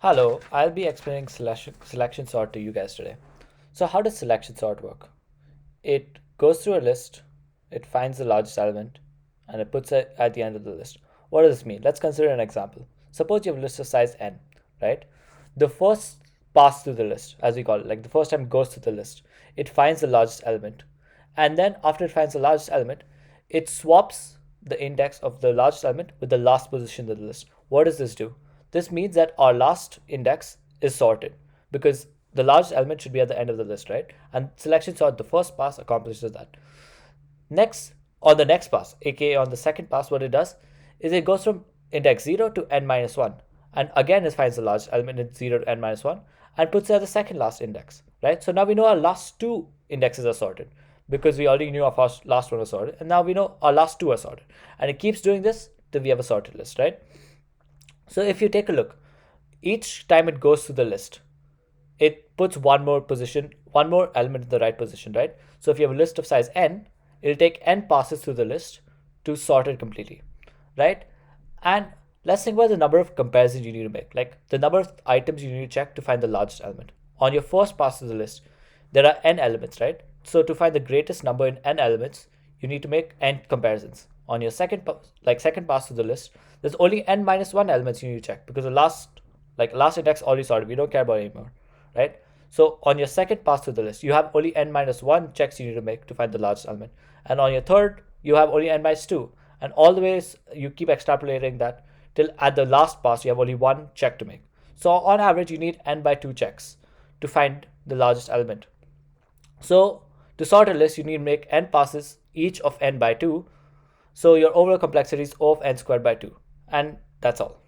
Hello, I'll be explaining selection sort to you guys today. So, how does selection sort work? It goes through a list, it finds the largest element, and it puts it at the end of the list. What does this mean? Let's consider an example. Suppose you have a list of size n, right? The first pass through the list, as we call it, like the first time it goes through the list, it finds the largest element. And then after it finds the largest element, it swaps the index of the largest element with the last position of the list. What does this do? This means that our last index is sorted because the largest element should be at the end of the list, right? And selection sort, the first pass accomplishes that. Next, on the next pass, aka on the second pass, what it does is it goes from index 0 to n minus 1. And again, it finds the largest element in 0 to n minus 1 and puts it at the second last index, right? So now we know our last two indexes are sorted because we already knew our first, last one was sorted. And now we know our last two are sorted. And it keeps doing this till we have a sorted list, right? So if you take a look, each time it goes through the list, it puts one more element in the right position, right? So if you have a list of size n, it'll take n passes through the list to sort it completely, right? And let's think about the number of comparisons you need to make, like the number of items you need to check to find the largest element. On your first pass through the list, there are n elements, right? So to find the greatest number in n elements, you need to make n comparisons. On your second pass through the list, there's only n minus one elements you need to check because the last index already sorted. We don't care about it anymore, right? So on your second pass through the list, you have only n minus one checks you need to make to find the largest element, and on your third, you have only n minus two, and all the ways you keep extrapolating that till at the last pass you have only one check to make. So on average, you need n by two checks to find the largest element. So to sort a list, you need to make n passes each of n by 2. So your overall complexity is O of n squared by 2. And that's all.